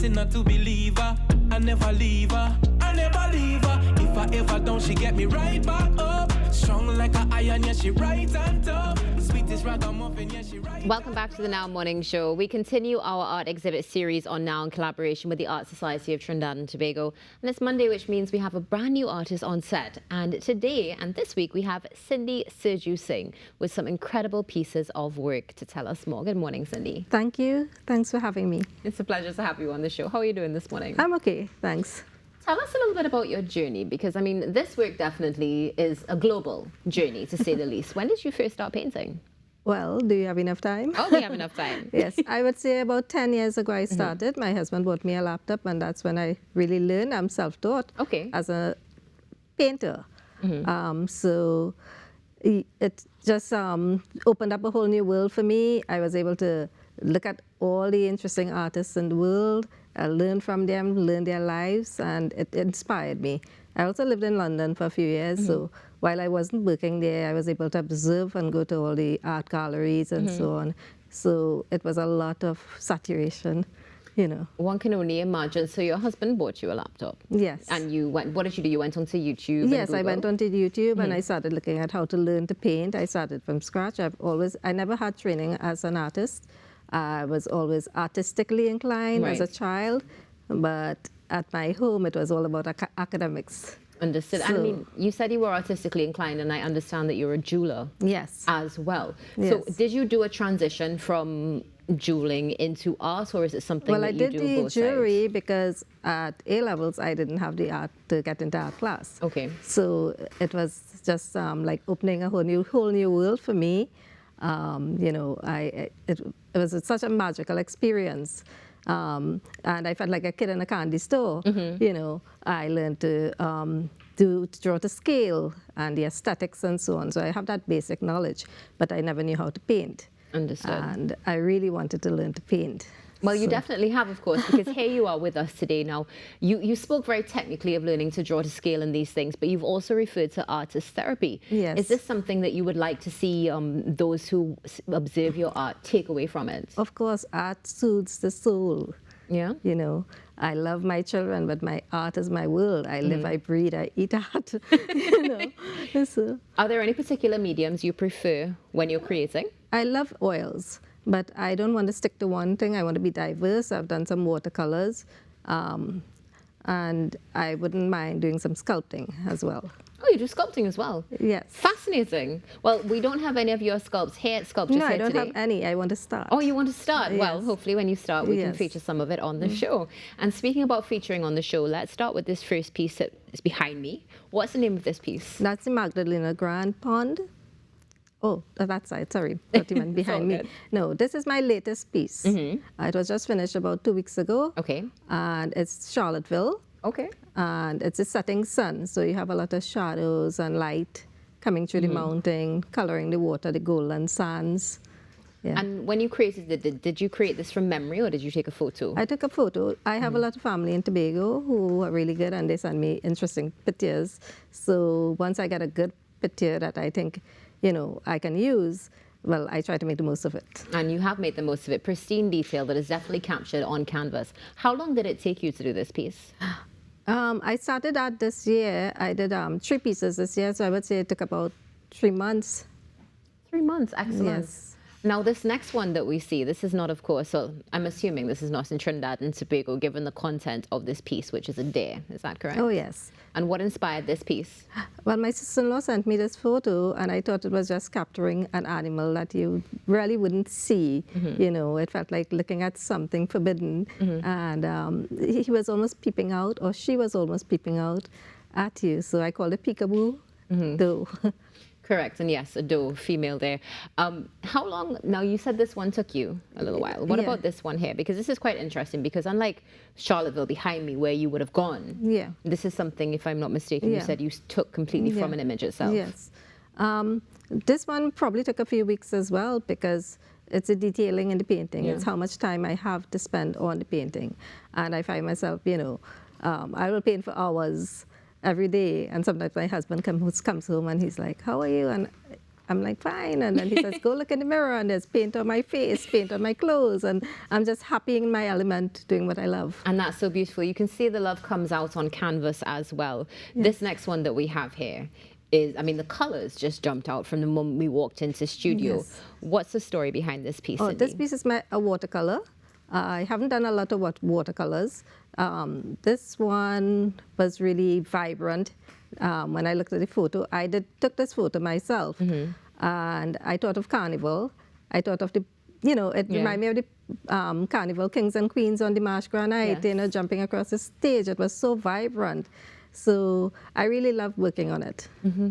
Not to believe her, I never leave her, I never leave her. If I ever don't, she get me right back up. Strong like an iron, yeah, she right and tough. Sweetest ragamuffin, yeah, she right. Welcome back to the Now Morning Show. We continue our art exhibit series on Now in collaboration with the Art Society of Trinidad and Tobago. And it's Monday, which means we have a brand new artist on set. And today and this week, we have Cindy Sirjusingh with some incredible pieces of work to tell us more. Good morning, Cindy. Thank you. Thanks for having me. It's a pleasure to have you on the show. How are you doing this morning? I'm okay, thanks. Tell us a little bit about your journey, because, I mean, this work definitely is a global journey, to say the least. When did you first start painting? Well, do you have enough time? Oh, we have enough time. Yes, I would say about 10 years ago I started. My husband bought me a laptop, and that's when I really learned. I'm self-taught as a painter. So it just opened up a whole new world for me. I was able to look at all the interesting artists in the world, learn from them, learn their lives, and it inspired me. I also lived in London for a few years, so while I wasn't working there, I was able to observe and go to all the art galleries and so on. So it was a lot of saturation, you know. One can only imagine. So your husband bought you a laptop? Yes. And you went, what did you do? You went onto YouTube? Yes, I went onto YouTube and I started looking at how to learn to paint. I started from scratch. I never had training as an artist. I was always artistically inclined as a child, but at my home it was all about academics. Understood. And I mean, you said you were artistically inclined, and I understand that you're a jeweler. Yes. As well. Yes. So did you do a transition from jeweling into art, or is it something that you do both sides? Well, I did the jewelry because at A-levels I didn't have the art to get into art class. Okay. So it was just like opening a whole new world for me. You know, it was such a magical experience. And I felt like a kid in a candy store. You know, I learned to draw to scale and the aesthetics and so on. So I have that basic knowledge, but I never knew how to paint. Understood. And I really wanted to learn to paint. Well, you definitely have, of course, because here you are with us today. Now, you spoke very technically of learning to draw to scale and these things, but you've also referred to artist therapy. Yes. Is this something that you would like to see those who observe your art take away from it? Of course, art soothes the soul. Yeah. You know, I love my children, but my art is my world. I live, I breathe, I eat art. You know. So, are there any particular mediums you prefer when you're creating? I love oils. But I don't want to stick to one thing. I want to be diverse. I've done some watercolors. And I wouldn't mind doing some sculpting as well. Oh, you do sculpting as well? Yes. Fascinating. Well, we don't have any of your sculpts here at Sculpts No, I don't today. have any. I want to start. Oh, you want to start? Yes. Well, hopefully when you start, we can feature some of it on the show. And speaking about featuring on the show, let's start with this first piece that is behind me. What's the name of this piece? That's the Magdalena Grand Pond. Oh, that side, sorry. Not even behind me. Good. No, this is my latest piece. It was just finished about 2 weeks ago. Okay. And it's Charlottesville. Okay. And it's a setting sun, so you have a lot of shadows and light coming through the mountain, coloring the water, the golden sands. Yeah. And when you created it, did you create this from memory, or did you take a photo? I took a photo. I have a lot of family in Tobago who are really good, and they send me interesting pictures. So once I get a good picture that I think, you know, I can use, well, I try to make the most of it. And you have made the most of it. Pristine detail that is definitely captured on canvas. How long did it take you to do this piece? I started out this year. I did 3 pieces this year, so I would say it took about 3 months. 3 months, excellent. Yes. Now, this next one that we see, this is not, of course, so I'm assuming this is not in Trinidad and Tobago, given the content of this piece, which is a deer. Is that correct? Oh, yes. And what inspired this piece? Well, my sister-in-law sent me this photo, and I thought it was just capturing an animal that you really wouldn't see. You know, it felt like looking at something forbidden. And he was almost peeping out, or she was almost peeping out at you. So I called it peekaboo, though. Correct, and yes, a doe, female there. How long, now you said this one took you a little while. What about this one here? Because this is quite interesting, because unlike Charlottesville behind me, where you would have gone, this is something, if I'm not mistaken, you said you took completely from an image itself. Yes. This one probably took a few weeks as well, because it's a detailing in the painting. It's how much time I have to spend on the painting. And I find myself, you know, I will paint for hours every day, and sometimes my husband comes home and he's like, "How are you?" And I'm like, fine. And then he says, go look in the mirror, and there's paint on my face, paint on my clothes, and I'm just happy in my element, doing what I love. And that's so beautiful. You can see the love comes out on canvas as well. Yes. This next one that we have here is, I mean, the colors just jumped out from the moment we walked into studio. Yes. What's the story behind this piece, Cindy? This piece is a watercolor. I haven't done a lot of watercolors. This one was really vibrant. When I looked at the photo, I took this photo myself, and I thought of Carnival. I thought of the, it reminded me of the Carnival Kings and Queens on the Marsh Granite, yes. Jumping across the stage. It was so vibrant. So I really loved working on it.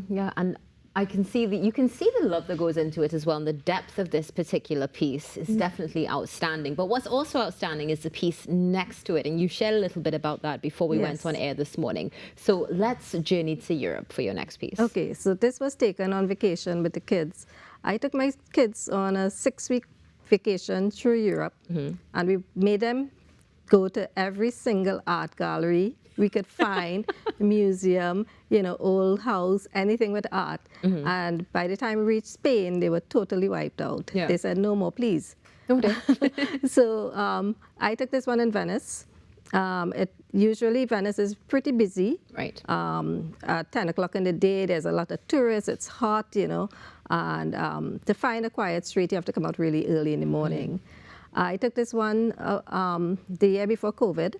Yeah, and I can see that you can see the love that goes into it as well, and the depth of this particular piece is definitely outstanding. But what's also outstanding is the piece next to it, and you shared a little bit about that before we went on air this morning. So let's journey to Europe for your next piece. Okay, so this was taken on vacation with the kids. I took my kids on a 6-week vacation through Europe, and we made them go to every single art gallery we could find, museum, old house, anything with art. And by the time we reached Spain, they were totally wiped out. Yeah. They said, no more, please. Okay. So I took this one in Venice. Usually Venice is pretty busy. Right. At 10 o'clock in the day, there's a lot of tourists, it's hot, and to find a quiet street, you have to come out really early in the morning. I took this one the year before COVID,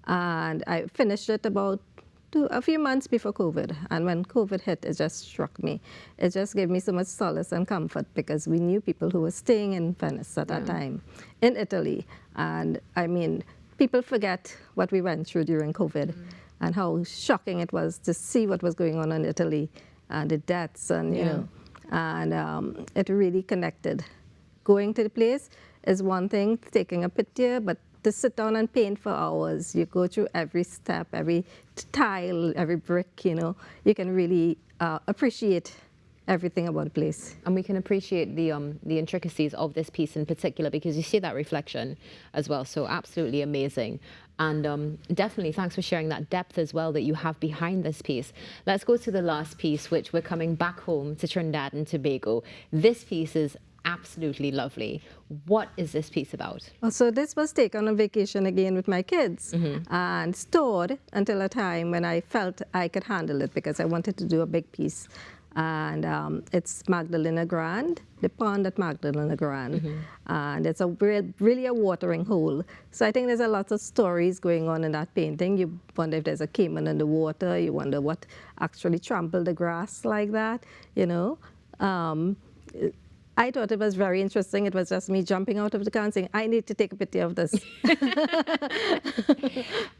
and I finished it about a few months before COVID. And when COVID hit, it just struck me. It just gave me so much solace and comfort, because we knew people who were staying in Venice at that time, in Italy. And I mean, people forget what we went through during COVID and how shocking it was to see what was going on in Italy and the deaths and, and it really connected. Going to the place is one thing, taking a picture, but to sit down and paint for hours, you go through every step, every tile, every brick, you can really appreciate everything about the place. And we can appreciate the intricacies of this piece in particular, because you see that reflection as well. So absolutely amazing. And definitely thanks for sharing that depth as well that you have behind this piece. Let's go to the last piece, which we're coming back home to Trinidad and Tobago. This piece is absolutely lovely. What is this piece about? So this was taken on vacation again with my kids and stored until a time when I felt I could handle it, because I wanted to do a big piece. And it's Magdalena Grande, the pond at Magdalena Grande. And it's really a watering hole. So I think there's a lot of stories going on in that painting. You wonder if there's a cayman in the water. You wonder what actually trampled the grass like that, I thought it was very interesting. It was just me jumping out of the car and saying, I need to take a picture of this.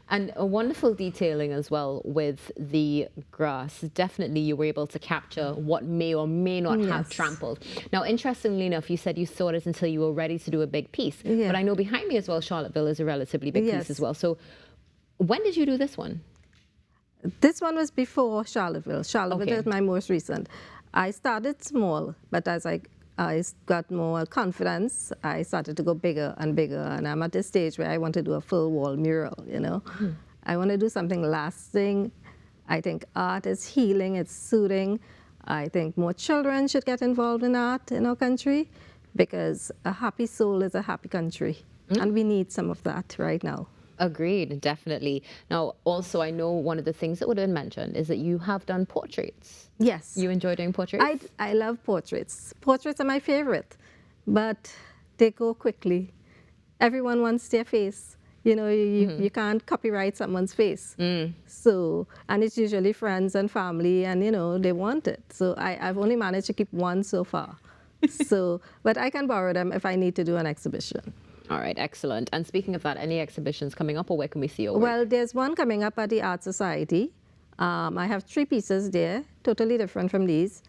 And a wonderful detailing as well with the grass. Definitely you were able to capture what may or may not have trampled. Now, interestingly enough, you said you saw it until you were ready to do a big piece. But I know behind me as well, Charlottesville is a relatively big piece as well. So when did you do this one? This one was before Charlottesville. Charlottesville is my most recent. I started small, but as I got more confidence, I started to go bigger and bigger, and I'm at this stage where I want to do a full wall mural, I want to do something lasting. I think art is healing, it's soothing. I think more children should get involved in art in our country, because a happy soul is a happy country, and we need some of that right now. Agreed, definitely. Now, also, I know one of the things that would have been mentioned is that you have done portraits. Yes. You enjoy doing portraits? I love portraits. Portraits are my favorite, but they go quickly. Everyone wants their face. You can't copyright someone's face. So, and it's usually friends and family, and, they want it. So I've only managed to keep one so far. So, but I can borrow them if I need to do an exhibition. All right, excellent. And speaking of that, any exhibitions coming up, or where can we see your work? Well, there's one coming up at the Art Society. I have 3 pieces there, totally different from these.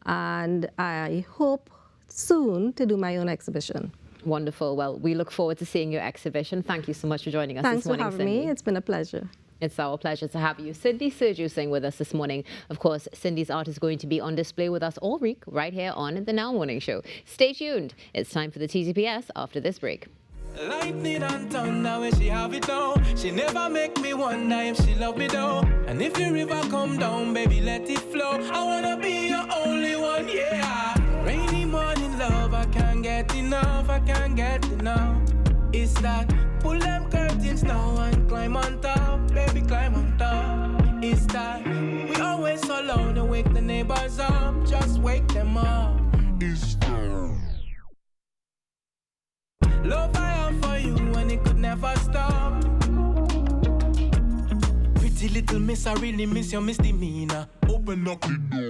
And I hope soon to do my own exhibition. Wonderful. Well, we look forward to seeing your exhibition. Thank you so much for joining us this morning, Thanks for having me. It's been a pleasure. It's our pleasure to have you. Cindy Sirjusingh with us this morning. Of course, Cindy's art is going to be on display with us all week right here on The Now Morning Show. Stay tuned. It's time for the TTPS after this break. Lightning and thunder when she have it down. She never make me wonder if she love me though. And if the river come down, baby, let it flow. I wanna be your only one, yeah. enough, I can't get enough. It's that pull them curtains now and climb on top, baby, climb on top. It's that we always so loud and wake the neighbors up, just wake them up. It's love I have for you and it could never stop. Pretty little miss, I really miss your misdemeanor. Open up the door.